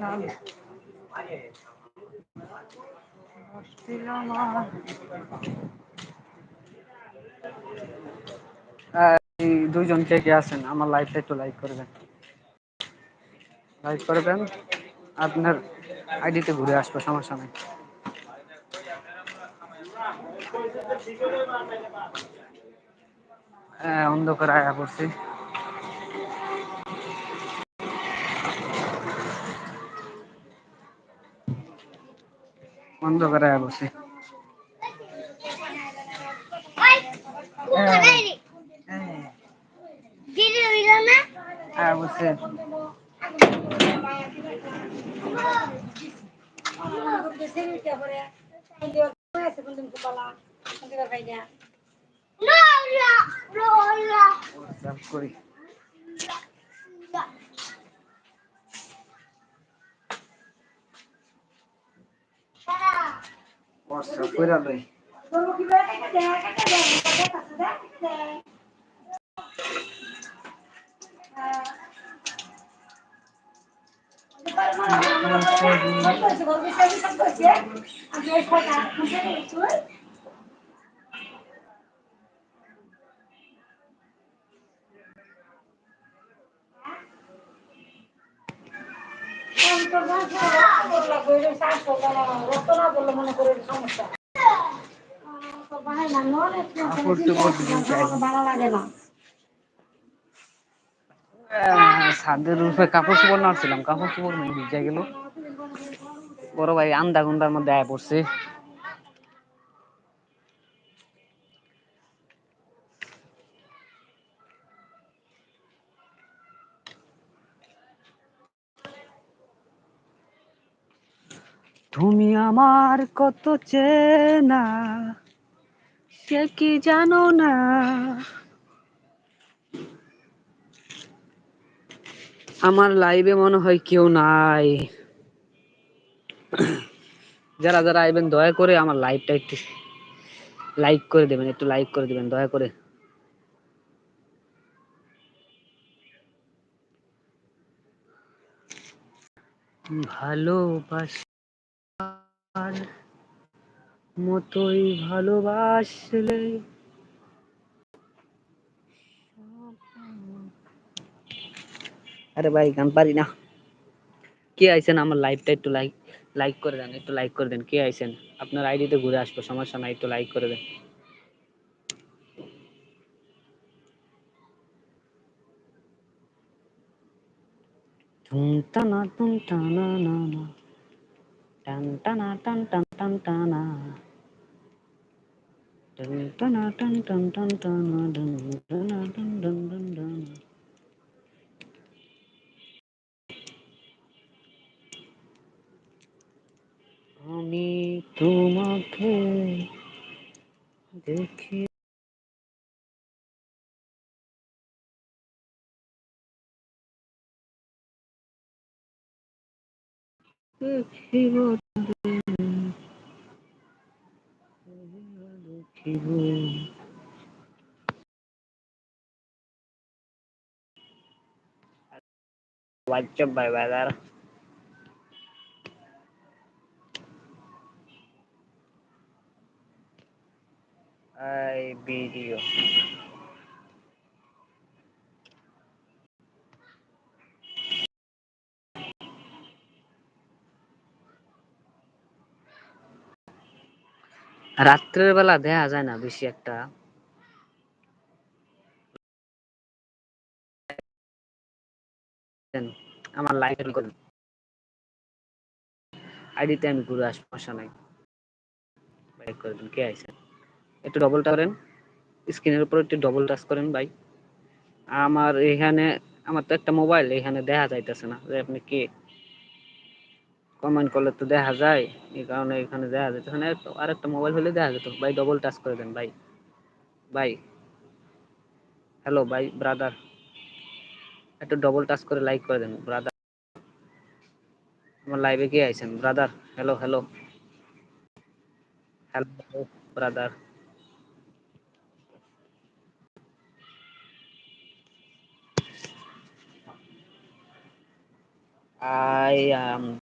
এই দুইজন কে কে আছেন আমার লাইভটা একটু লাইক করবেন, লাইক করবেন, আপনার আইডিতে ঘুরে আসবো, সমস্যা নেই। হ্যাঁ, অন্ধকার আয়া পড়ছি, অন্ধকার আয়া পড়ছি। আয়া পড়ছে। করি কইরা লই। ছাদের উপরে কাপড় চোপড় নাড়ছিলাম, কাপড় চোপড় ভিজে গেল। বড় ভাই আন্দা গুন্দার মধ্যে আয়া পড়ছে। তুমি আমার কত চেনা, সে কি জানো না, আমার লাইভে মনে হয় কেউ নাই। যারা যারা আইবেন দয়া করে আমার লাইভটা একটু লাইক করে দেবেন, একটু লাইক করে দেবেন দয়া করে। ভালোবাসার মতোই ভালোবাসলে, আরে ভাই গান পারি না। কে আইছেন আমার লাইভটা একটু লাইক লাইক করে দেন, একটু লাইক করে দেন। কে আইছেন আপনার আইডিতে ঘুরে আসবো, সমস্যা নাই, একটু লাইক করে দেন। টুন টানা টুন টানা না না, টান টানা টান টান টান টানা, টান টানা টান টান টান টানা, টান টানা টান টান টান টানা। আমি তোমাকে দেখি দেখিব, দেখিব। হোয়াটসঅ্যাপ ভাই বাজার এই ভিডিও রাত্রের বেলা দেখা যায় না বেশি একটা। আমার লাইভ আইডিতে আমি ঘুরে আসবো, সমস্যা নাই। বাইক করে দিন, কে আইছেন একটু ডবল করেন, স্ক্রিনের উপর একটু ডবল টাচ করেন ভাই। আমার এখানে আমার তো একটা মোবাইল, এখানে দেখা যাইতেছে না যে আপনি কে। কমেন্ট করলে তো দেখা যায়, এই কারণে এখানে দেখা যাইতেছে না। আর একটা মোবাইল হলে দেখা যেত ভাই। ডবল টাচ করে দেন ভাই। ভাই হ্যালো ভাই ব্রাদার, একটু ডবল টাচ করে লাইক করে দেন ব্রাদার। আমার লাইভে কে আইছেন brother? Hello hello hello brother. I am